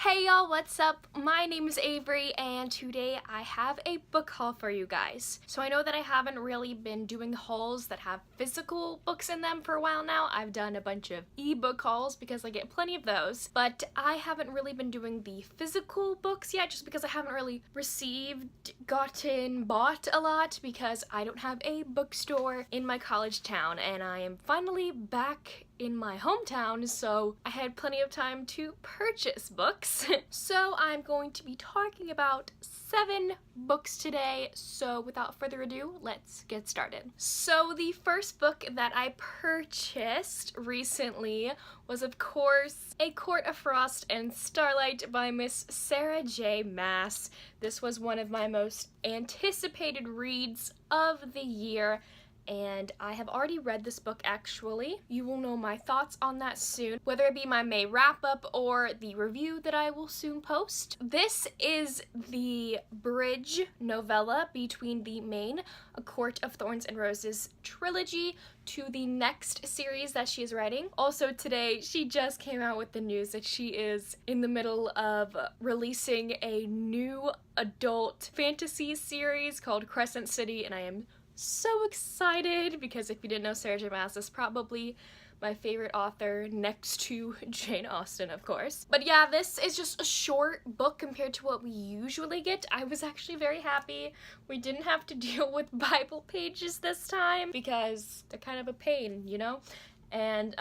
Hey y'all, what's up? My name is Avery and today I have a book haul for you guys. So I know that I haven't really been doing hauls that have physical books in them for a while now. I've done a bunch of ebook hauls because I get plenty of those, but I haven't really been doing the physical books yet just because I haven't really bought a lot because I don't have a bookstore in my college town and I am finally back in my hometown, so I had plenty of time to purchase books. So I'm going to be talking about 7 books today, so without further ado, let's get started. So the first book that I purchased recently was, of course, A Court of Frost and Starlight by Miss Sarah J. Maas. This was one of my most anticipated reads of the year, and I have already read this book actually. You will know my thoughts on that soon, whether it be my May wrap-up or the review that I will soon post. This is the bridge novella between the main A Court of Thorns and Roses trilogy to the next series that she is writing. Also today, she just came out with the news that she is in the middle of releasing a new adult fantasy series called Crescent City, and I am so excited because if you didn't know, Sarah J. Maas is probably my favorite author next to Jane Austen, of course. But yeah, this is just a short book compared to what we usually get. I was actually very happy we didn't have to deal with Bible pages this time because they're kind of a pain, you know? And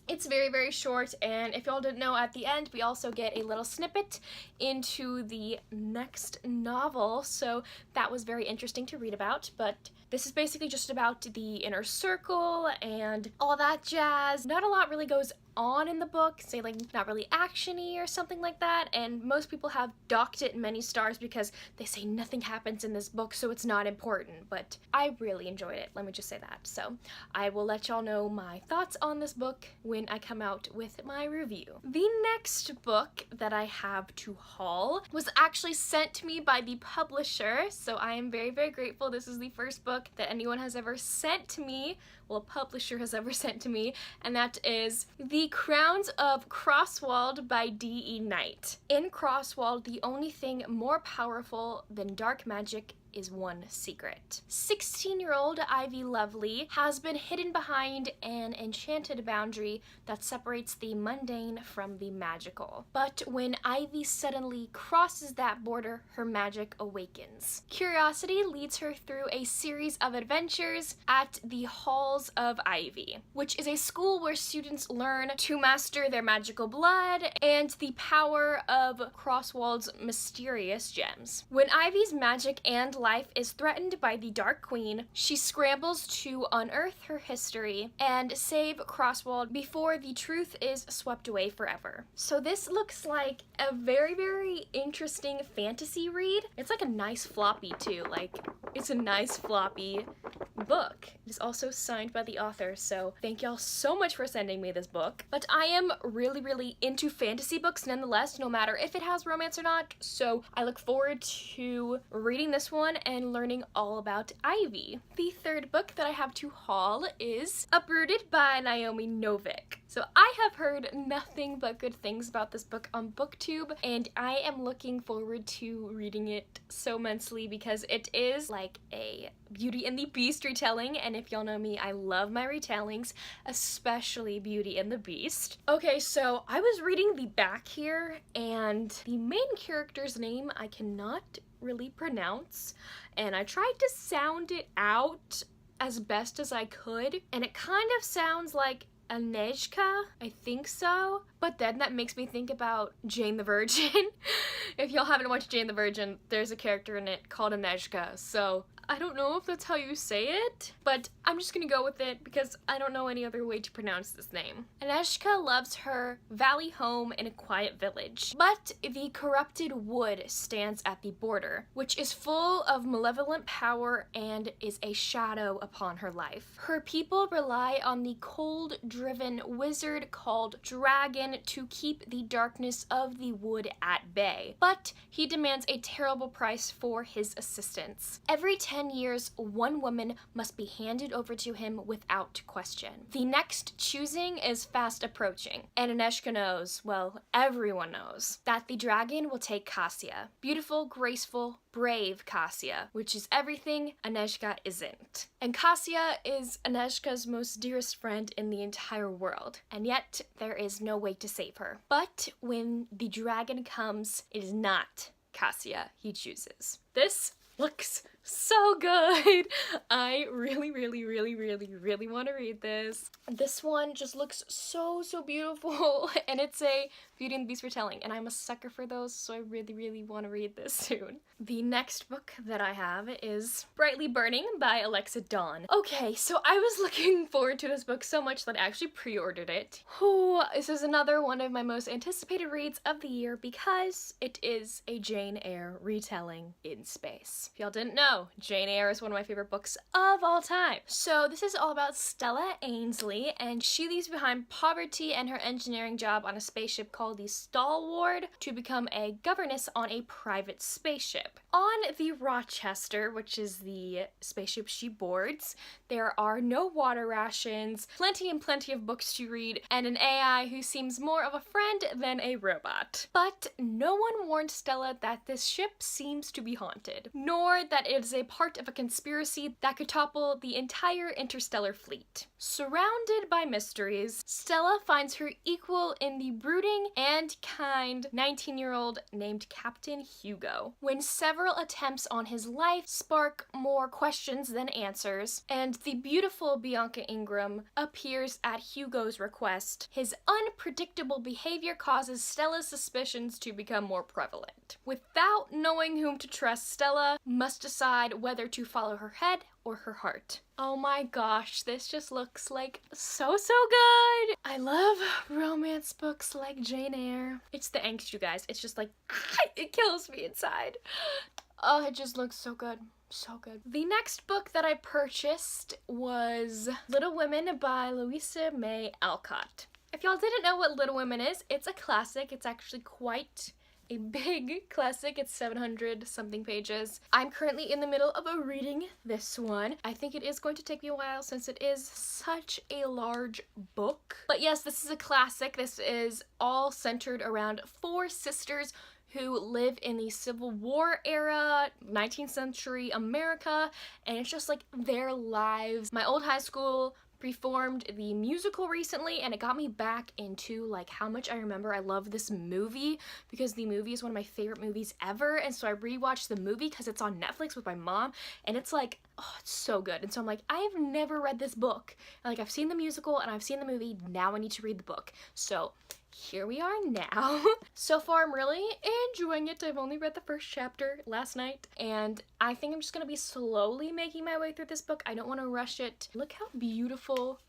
it's very, very short, and if y'all didn't know, at the end we also get a little snippet into the next novel, so that was very interesting to read about. But this is basically just about the inner circle and all that jazz. Not a lot really goes on in the book, say like not really action-y or something like that, and most people have docked it many stars because they say nothing happens in this book, so it's not important, but I really enjoyed it, let me just say that. So I will let y'all know my thoughts on this book when I come out with my review. The next book that I have to haul was actually sent to me by the publisher, so I am very, very grateful. This is the first book that anyone has ever sent to me, well, a publisher has ever sent to me, and that is The Crowns of Crosswald by D.E. Knight. In Crosswald, the only thing more powerful than dark magic is one secret. 16-year-old Ivy Lovely has been hidden behind an enchanted boundary that separates the mundane from the magical. But when Ivy suddenly crosses that border, her magic awakens. Curiosity leads her through a series of adventures at the Halls of Ivy, which is a school where students learn to master their magical blood and the power of Crosswald's mysterious gems. When Ivy's magic and life is threatened by the Dark Queen, she scrambles to unearth her history and save Crosswald before the truth is swept away forever. So this looks like a very, very interesting fantasy read. It's like a nice floppy too, like it's a nice floppy book. It is also signed by the author, so thank y'all so much for sending me this book. But I am really, really into fantasy books nonetheless, no matter if it has romance or not, so I look forward to reading this one and learning all about Ivy. The third book that I have to haul is Uprooted by Naomi Novik. So I have heard nothing but good things about this book on BookTube, and I am looking forward to reading it so immensely because it is like a Beauty and the Beast retelling, and if y'all know me, I love my retellings, especially Beauty and the Beast. Okay, so I was reading the back here, and the main character's name I cannot really pronounce, and I tried to sound it out as best as I could, and it kind of sounds like Agnieszka, I think so, but then that makes me think about Jane the Virgin. If y'all haven't watched Jane the Virgin, there's a character in it called Agnieszka, so I don't know if that's how you say it, but I'm just gonna go with it because I don't know any other way to pronounce this name. Agnieszka loves her valley home in a quiet village, but the corrupted wood stands at the border, which is full of malevolent power and is a shadow upon her life. Her people rely on the cold-driven wizard called Dragon to keep the darkness of the wood at bay, but he demands a terrible price for his assistance. Every 10 10 years, one woman must be handed over to him without question. The next choosing is fast approaching, and Aneshka knows, well, everyone knows, that the dragon will take Cassia. Beautiful, graceful, brave Cassia, which is everything Aneshka isn't. And Cassia is Aneshka's most dearest friend in the entire world, and yet there is no way to save her. But when the dragon comes, it is not Cassia he chooses. This looks so good. I really want to read this. This one just looks so beautiful, and it's a Beauty and the Beast retelling, and I'm a sucker for those, so I really want to read this soon. The next book that I have is Brightly Burning by Alexa Dawn. Okay, so I was looking forward to this book so much that I actually pre-ordered it. Ooh, this is another one of my most anticipated reads of the year because it is a Jane Eyre retelling in space. If y'all didn't know, Jane Eyre is one of my favorite books of all time. So this is all about Stella Ainsley, and she leaves behind poverty and her engineering job on a spaceship called the Stalwart to become a governess on a private spaceship. On the Rochester, which is the spaceship she boards, there are no water rations, plenty of books to read, and an AI who seems more of a friend than a robot. But no one warned Stella that this ship seems to be haunted, nor that it is a part of a conspiracy that could topple the entire interstellar fleet. Surrounded by mysteries, Stella finds her equal in the brooding and kind 19-year-old named Captain Hugo. When several attempts on his life spark more questions than answers, and the beautiful Bianca Ingram appears at Hugo's request, his unpredictable behavior causes Stella's suspicions to become more prevalent. Without knowing whom to trust, Stella must decide whether to follow her head or her heart. Oh my gosh, this just looks like so good! I love romance books like Jane Eyre. It's the angst, you guys. It's just like, it kills me inside. Oh, it just looks so good. So good. The next book that I purchased was Little Women by Louisa May Alcott. If y'all didn't know what Little Women is, it's a classic. It's actually quite a big classic. It's 700 something pages. I'm currently in the middle of reading this one. I think it is going to take me a while since it is such a large book. But yes, this is a classic. This is all centered around 4 sisters who live in the Civil War era, 19th century America, and it's just like their lives. My old high school performed the musical recently, and it got me back into like how much I remember I love this movie, because the movie is one of my favorite movies ever. And so I rewatched the movie because it's on Netflix with my mom, and it's like, oh, it's so good. And so I'm like, I have never read this book, and like I've seen the musical and I've seen the movie, now I need to read the book. So here we are now. So far I'm really enjoying it. I've only read the first chapter last night, and I think I'm just gonna be slowly making my way through this book. I don't want to rush it. Look how beautiful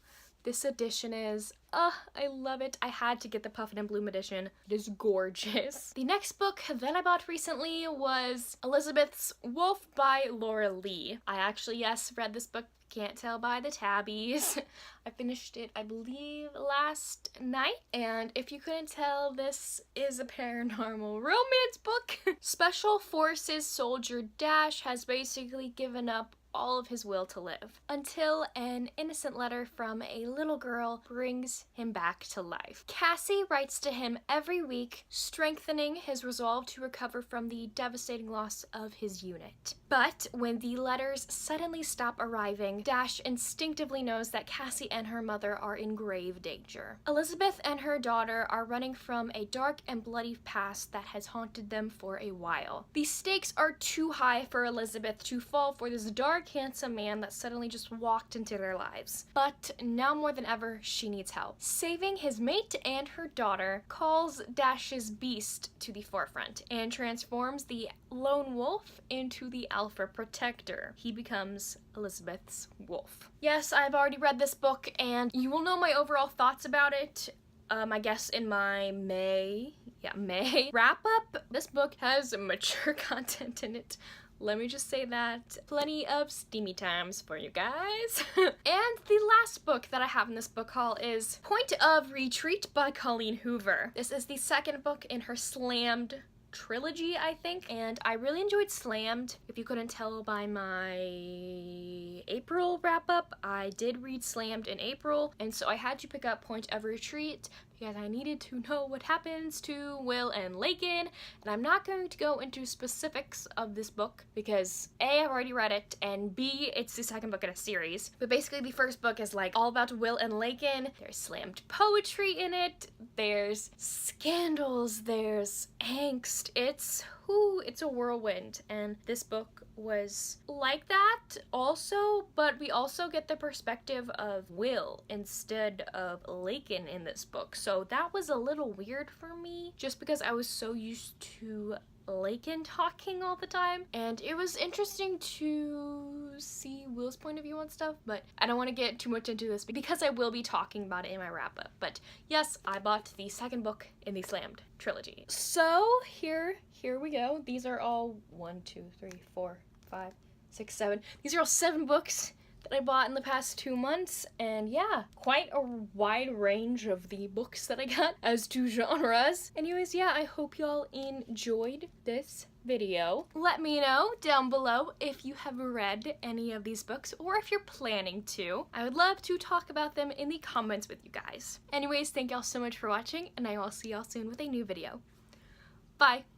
this edition is. I love it. I had to get the Puffin and Bloom edition. It is gorgeous. The next book that I bought recently was Elizabeth's Wolf by Laura Lee. I actually, yes, read this book. Can't tell by the tabbies. I finished it, I believe, last night. And if you couldn't tell, this is a paranormal romance book. Special Forces soldier Dash has basically given up all of his will to live until an innocent letter from a little girl brings him back to life. Cassie writes to him every week, strengthening his resolve to recover from the devastating loss of his unit. But when the letters suddenly stop arriving, Dash instinctively knows that Cassie and her mother are in grave danger. Elizabeth and her daughter are running from a dark and bloody past that has haunted them for a while. The stakes are too high for Elizabeth to fall for this dark, handsome man that suddenly just walked into their lives. But now more than ever, she needs help. Saving his mate and her daughter calls Dash's beast to the forefront and transforms the lone wolf into the alpha protector. He becomes Elizabeth's wolf. Yes, I've already read this book, and you will know my overall thoughts about it, I guess in my May wrap up. This book has mature content in it. Let me just say that. Plenty of steamy times for you guys. And the last book that I have in this book haul is Point of Retreat by Colleen Hoover. This is the second book in her slammed trilogy, I think, and I really enjoyed Slammed. If you couldn't tell by my April wrap-up, I did read Slammed in April, and so I had to pick up Point of Retreat because I needed to know what happens to Will and Lakin, and I'm not going to go into specifics of this book because A, I've already read it, and B, it's the second book in a series. But basically the first book is like all about Will and Lakin. There's slammed poetry in it, there's scandals, there's angst. It's a whirlwind, and this book was like that also, but we also get the perspective of Will instead of Lakin in this book. So that was a little weird for me, just because I was so used to Lakin talking all the time, and it was interesting to see Will's point of view on stuff, but I don't want to get too much into this because I will be talking about it in my wrap-up. But yes, I bought the second book in the Slammed trilogy. So here we go. These are all 1, 2, 3, 4, 5, 6, 7. These are all 7 books that I bought in the past 2 months, and yeah, quite a wide range of the books that I got as to genres. Anyways, yeah, I hope y'all enjoyed this video. Let me know down below if you have read any of these books or if you're planning to. I would love to talk about them in the comments with you guys. Anyways, thank y'all so much for watching, and I will see y'all soon with a new video. Bye!